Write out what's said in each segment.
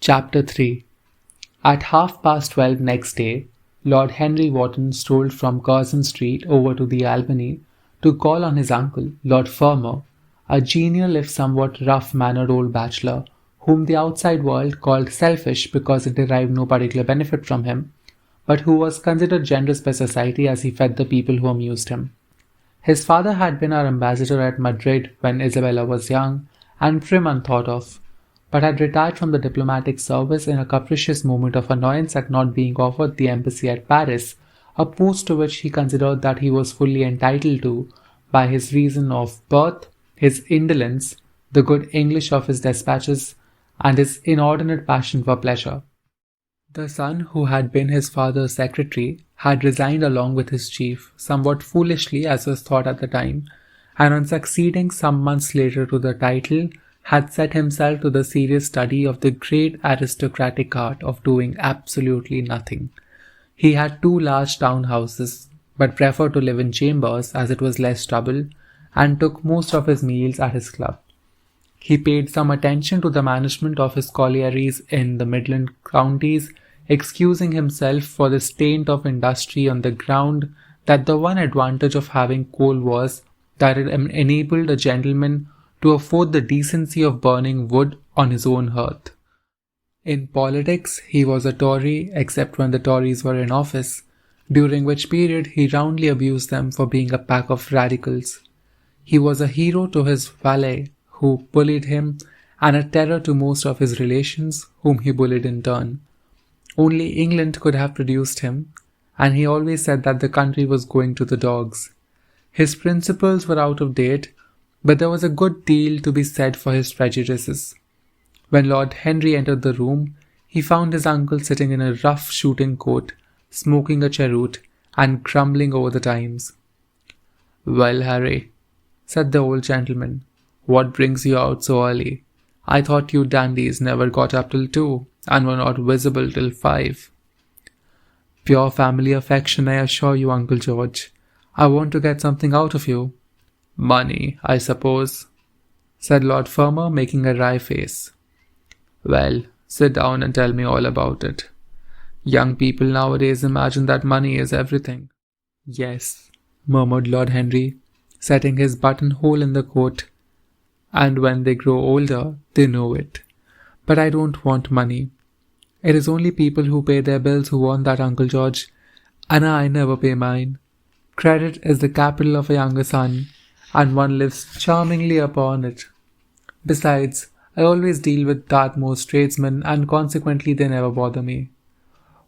Chapter 3. At 12:30 next day, Lord Henry Wotton strolled from Curzon Street over to the Albany to call on his uncle, Lord Fermor, a genial if somewhat rough-mannered old bachelor, whom the outside world called selfish because it derived no particular benefit from him, but who was considered generous by society as he fed the people who amused him. His father had been our ambassador at Madrid when Isabella was young and prim and thought of, but had retired from the diplomatic service in a capricious moment of annoyance at not being offered the embassy at Paris, a post to which he considered that he was fully entitled to by his reason of birth, his indolence, the good English of his despatches, and his inordinate passion for pleasure. The son who had been his father's secretary had resigned along with his chief, somewhat foolishly as was thought at the time, and on succeeding some months later to the title, had set himself to the serious study of the great aristocratic art of doing absolutely nothing. He had 2 large town houses, but preferred to live in chambers as it was less trouble, and took most of his meals at his club. He paid some attention to the management of his collieries in the Midland counties, excusing himself for the taint of industry on the ground that the one advantage of having coal was that it enabled a gentleman to afford the decency of burning wood on his own hearth. In politics, he was a Tory except when the Tories were in office, during which period he roundly abused them for being a pack of radicals. He was a hero to his valet, who bullied him, and a terror to most of his relations, whom he bullied in turn. Only England could have produced him, and he always said that the country was going to the dogs. His principles were out of date, but there was a good deal to be said for his prejudices. When Lord Henry entered the room, he found his uncle sitting in a rough shooting coat, smoking a cheroot, and grumbling over the Times. "Well, Harry," said the old gentleman, "what brings you out so early? I thought you dandies never got up till 2, and were not visible till 5. "Pure family affection, I assure you, Uncle George. I want to get something out of you." "Money, I suppose," said Lord Fermor, making a wry face. "Well, sit down and tell me all about it. Young people nowadays imagine that money is everything." "Yes," murmured Lord Henry, setting his buttonhole in the coat, "and when they grow older, they know it. But I don't want money. It is only people who pay their bills who want that, Uncle George, and I never pay mine. Credit is the capital of a younger son, and one lives charmingly upon it. Besides, I always deal with Dartmoor's tradesmen, and consequently they never bother me.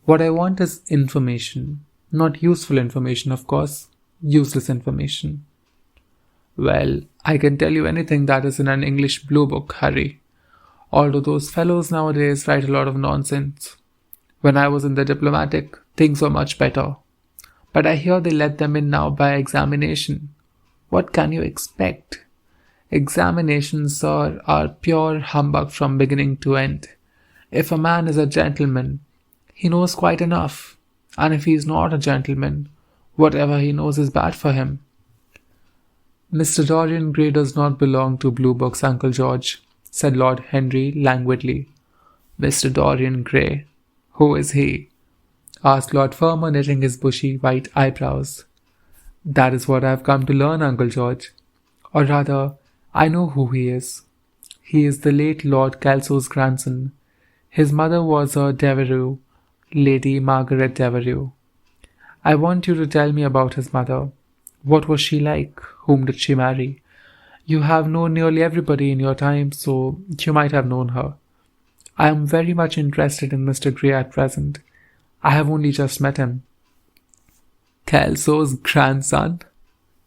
What I want is information. Not useful information, of course. Useless information." "Well, I can tell you anything that is in an English blue book, Harry. Although those fellows nowadays write a lot of nonsense. When I was in the diplomatic, things were much better. But I hear they let them in now by examination. What can you expect? Examinations, sir, are pure humbug from beginning to end. If a man is a gentleman, he knows quite enough, and if he is not a gentleman, whatever he knows is bad for him." "Mr. Dorian Gray does not belong to blue books, Uncle George," said Lord Henry languidly. "Mr. Dorian Gray? Who is he?" asked Lord Fermor, knitting his bushy white eyebrows. "That is what I have come to learn, Uncle George. Or rather, I know who he is. He is the late Lord Kelso's grandson. His mother was a Devereux, Lady Margaret Devereux. I want you to tell me about his mother. What was she like? Whom did she marry? You have known nearly everybody in your time, so you might have known her. I am very much interested in Mr. Gray at present. I have only just met him." "Kelso's grandson?"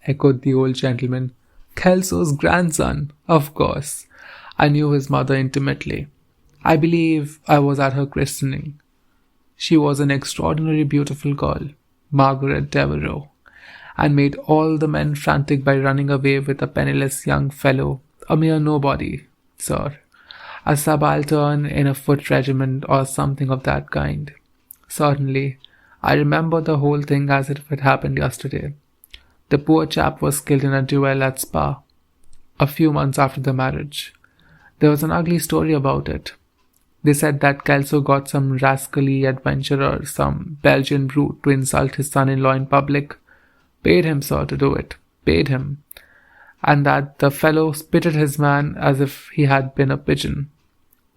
echoed the old gentleman. "Kelso's grandson, of course. I knew his mother intimately. I believe I was at her christening. She was an extraordinarily beautiful girl, Margaret Devereux, and made all the men frantic by running away with a penniless young fellow, a mere nobody, sir, a subaltern in a foot regiment or something of that kind. Certainly, I remember the whole thing as if it happened yesterday. The poor chap was killed in a duel at Spa, a few months after the marriage. There was an ugly story about it. They said that Kelso got some rascally adventurer, some Belgian brute, to insult his son-in-law in public. Paid him, sir, to do it. Paid him. And that the fellow spitted his man as if he had been a pigeon.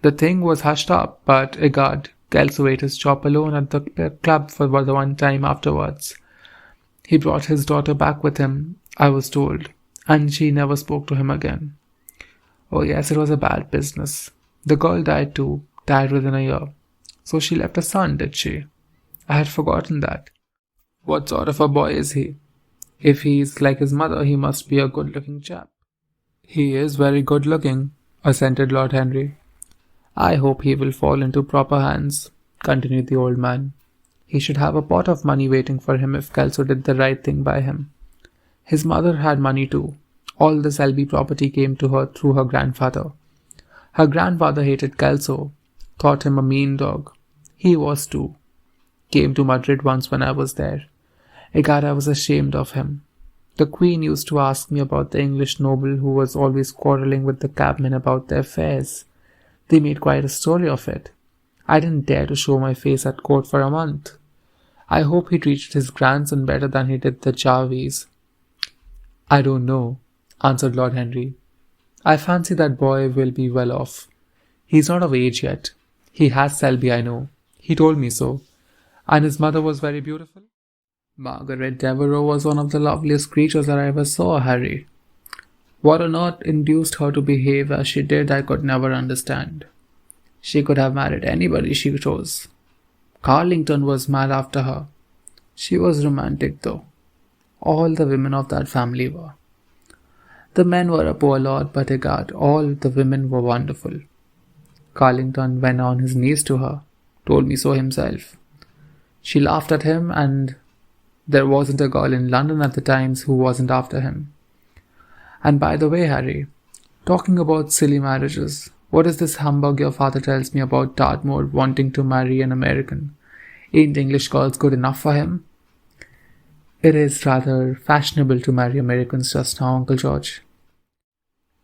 The thing was hushed up, but egad, Kelso ate his chop alone at the club for the one time afterwards. He brought his daughter back with him, I was told, and she never spoke to him again. Oh yes, it was a bad business. The girl died too, died within a year. So she left a son, did she? I had forgotten that. What sort of a boy is he? If he's like his mother, he must be a good-looking chap. He is very good-looking, assented Lord Henry. I hope he will fall into proper hands, continued the old man. He should have a pot of money waiting for him if Kelso did the right thing by him. His mother had money too. All the Selby property came to her through her grandfather. Her grandfather hated Kelso, thought him a mean dog. He was too. Came to Madrid once when I was there. Egad, I was ashamed of him. The Queen used to ask me about the English noble who was always quarrelling with the cabmen about their fares. They made quite a story of it. I didn't dare to show my face at court for a month. I hope he treated his grandson better than he did the Jarvies. I don't know, answered Lord Henry. I fancy that boy will be well off. He's not of age yet. He has Selby, I know. He told me so. And his mother was very beautiful? Margaret Devereux was one of the loveliest creatures that I ever saw, Harry. What on earth induced her to behave as she did, I could never understand. She could have married anybody she chose. Carlington was mad after her. She was romantic, though. All the women of that family were. The men were a poor lot, but egad, all the women were wonderful. Carlington went on his knees to her, told me so himself. She laughed at him, and there wasn't a girl in London at the times who wasn't after him. And by the way, Harry, talking about silly marriages, what is this humbug your father tells me about Dartmoor wanting to marry an American? Ain't English girls good enough for him? It is rather fashionable to marry Americans just now, Uncle George.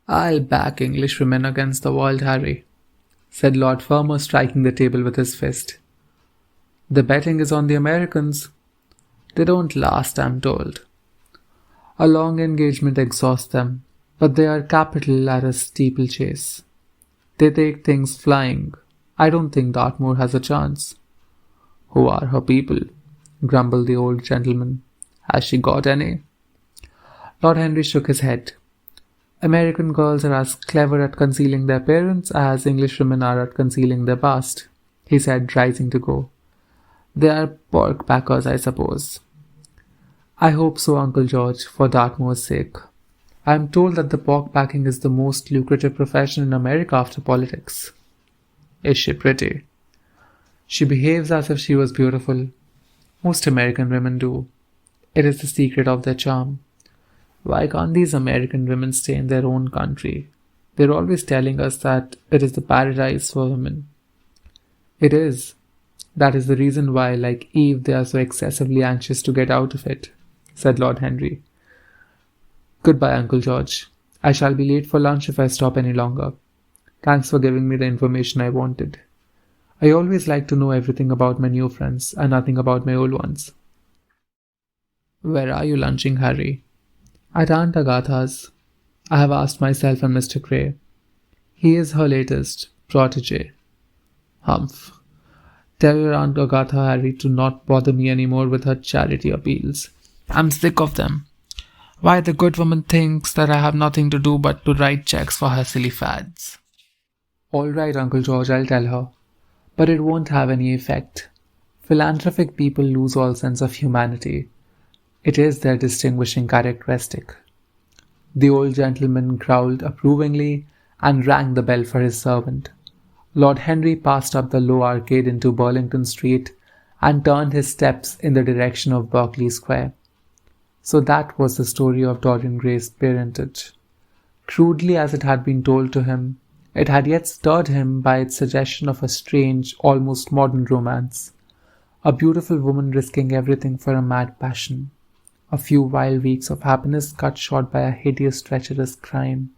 I'll back English women against the world, Harry, said Lord Fermor, striking the table with his fist. The betting is on the Americans. They don't last, I'm told. A long engagement exhausts them, but they are capital at a steeplechase. They take things flying. I don't think Dartmoor has a chance. Who are her people? Grumbled the old gentleman. Has she got any? Lord Henry shook his head. American girls are as clever at concealing their parents as English women are at concealing their past, he said, rising to go. They are pork packers, I suppose. I hope so, Uncle George, for Dartmoor's sake. I am told that the pork packing is the most lucrative profession in America after politics. Is she pretty? She behaves as if she was beautiful. Most American women do. It is the secret of their charm. Why can't these American women stay in their own country? They're always telling us that it is the paradise for women. It is. That is the reason why, like Eve, they are so excessively anxious to get out of it, said Lord Henry. Goodbye, Uncle George. I shall be late for lunch if I stop any longer. Thanks for giving me the information I wanted. I always like to know everything about my new friends and nothing about my old ones. Where are you lunching, Harry? At Aunt Agatha's. I have asked myself and Mr. Gray. He is her latest protege. Humph. Tell your Aunt Agatha, Harry, to not bother me any more with her charity appeals. I'm sick of them. Why, the good woman thinks that I have nothing to do but to write checks for her silly fads. All right, Uncle George, I'll tell her. But it won't have any effect. Philanthropic people lose all sense of humanity. It is their distinguishing characteristic. The old gentleman growled approvingly and rang the bell for his servant. Lord Henry passed up the low arcade into Burlington Street and turned his steps in the direction of Berkeley Square. So that was the story of Dorian Gray's parentage. Crudely as it had been told to him, it had yet stirred him by its suggestion of a strange, almost modern romance. A beautiful woman risking everything for a mad passion. A few wild weeks of happiness cut short by a hideous, treacherous crime.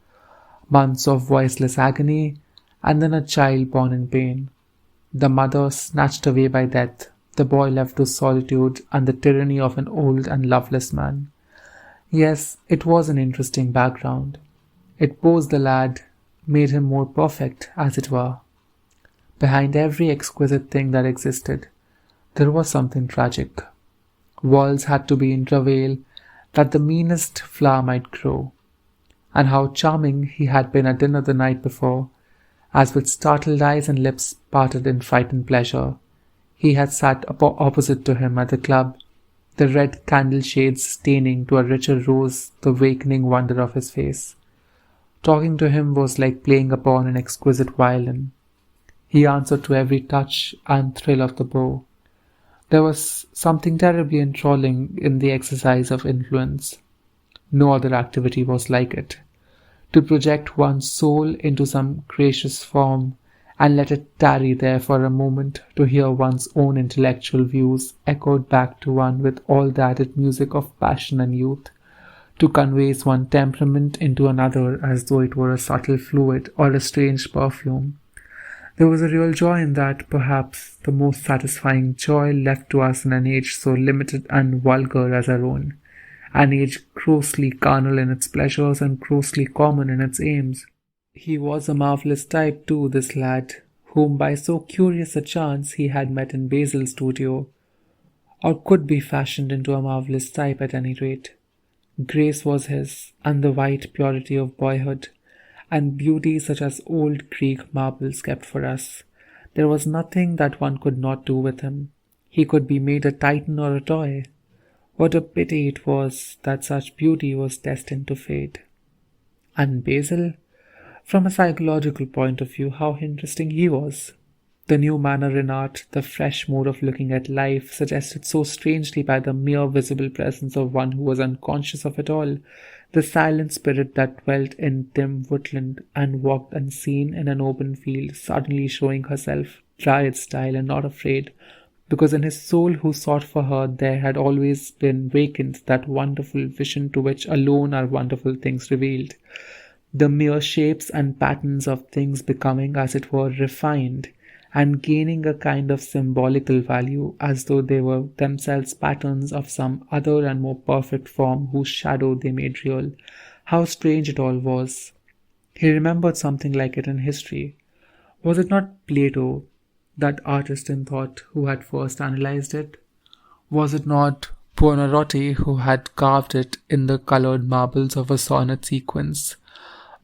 Months of voiceless agony, and then a child born in pain. The mother snatched away by death, the boy left to solitude and the tyranny of an old and loveless man. Yes, it was an interesting background. It posed the lad, made him more perfect, as it were. Behind every exquisite thing that existed, there was something tragic. Walls had to be in travail that the meanest flower might grow. And how charming he had been at dinner the night before, as with startled eyes and lips parted in frightened pleasure, he had sat opposite to him at the club, the red candle shades staining to a richer rose the wakening wonder of his face. Talking to him was like playing upon an exquisite violin. He answered to every touch and thrill of the bow. There was something terribly enthralling in the exercise of influence. No other activity was like it. To project one's soul into some gracious form and let it tarry there for a moment to hear one's own intellectual views echoed back to one with all the added music of passion and youth, to convey one temperament into another as though it were a subtle fluid or a strange perfume. There was a real joy in that, perhaps the most satisfying joy left to us in an age so limited and vulgar as our own, an age grossly carnal in its pleasures and grossly common in its aims. He was a marvellous type too, this lad, whom by so curious a chance he had met in Basil's studio, or could be fashioned into a marvellous type at any rate. Grace was his, and the white purity of boyhood, and beauty such as old Greek marbles kept for us. There was nothing that one could not do with him. He could be made a titan or a toy. What a pity it was that such beauty was destined to fade. And Basil? From a psychological point of view, how interesting he was. The new manner in art, the fresh mode of looking at life, suggested so strangely by the mere visible presence of one who was unconscious of it all, the silent spirit that dwelt in dim woodland and walked unseen in an open field, suddenly showing herself dryad style and not afraid, because in his soul who sought for her there had always been vacant that wonderful vision to which alone are wonderful things revealed. The mere shapes and patterns of things becoming, as it were, refined, and gaining a kind of symbolical value, as though they were themselves patterns of some other and more perfect form whose shadow they made real. How strange it all was! He remembered something like it in history. Was it not Plato, that artist in thought, who had first analyzed it? Was it not Buonarroti who had carved it in the coloured marbles of a sonnet sequence?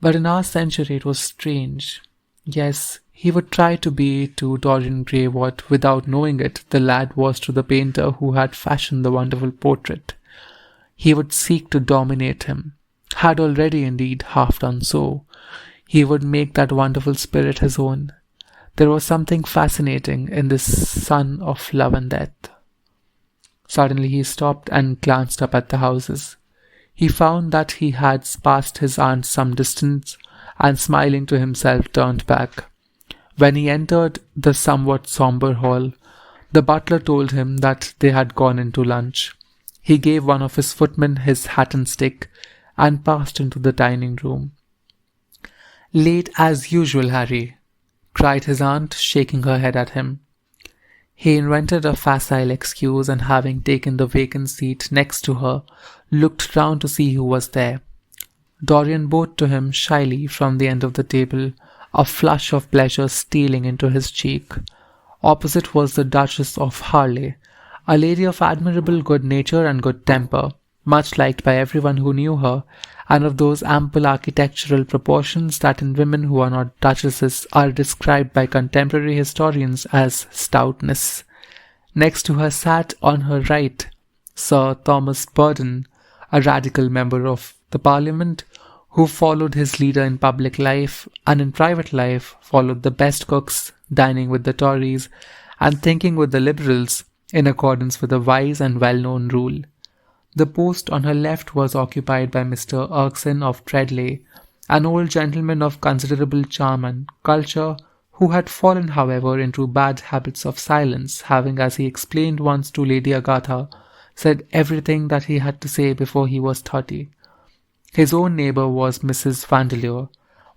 But in our century it was strange. Yes, he would try to be to Dorian Gray what, without knowing it, the lad was to the painter who had fashioned the wonderful portrait. He would seek to dominate him, had already indeed half done so. He would make that wonderful spirit his own. There was something fascinating in this son of love and death. Suddenly he stopped and glanced up at the houses. He found that he had passed his aunt some distance, and smiling to himself turned back. When he entered the somewhat sombre hall, the butler told him that they had gone into lunch. He gave one of his footmen his hat and stick, and passed into the dining room. "Late as usual, Harry," cried his aunt, shaking her head at him. He invented a facile excuse, and having taken the vacant seat next to her, looked round to see who was there. Dorian bowed to him shyly from the end of the table, a flush of pleasure stealing into his cheek. Opposite was the Duchess of Harley, a lady of admirable good nature and good temper, much liked by everyone who knew her, and of those ample architectural proportions that in women who are not duchesses are described by contemporary historians as stoutness. Next to her sat, on her right, Sir Thomas Burdon, a radical member of the Parliament, who followed his leader in public life, and in private life followed the best cooks, dining with the Tories, and thinking with the Liberals, in accordance with a wise and well-known rule. The post on her left was occupied by Mr. Erskine of Treadley, an old gentleman of considerable charm and culture, who had fallen, however, into bad habits of silence, having, as he explained once to Lady Agatha, said everything that he had to say before he was 30. His own neighbour was Mrs. Vandeleur,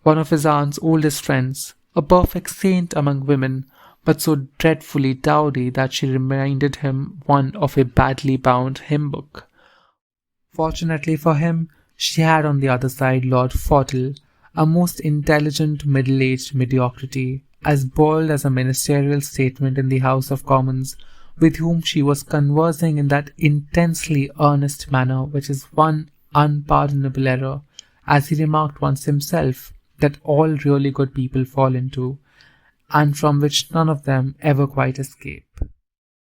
one of his aunt's oldest friends, a perfect saint among women, but so dreadfully dowdy that she reminded him one of a badly bound hymn book. Fortunately for him, she had on the other side Lord Fautel, a most intelligent middle-aged mediocrity, as bold as a ministerial statement in the House of Commons, with whom she was conversing in that intensely earnest manner which is one unpardonable error, as he remarked once himself, that all really good people fall into, and from which none of them ever quite escape.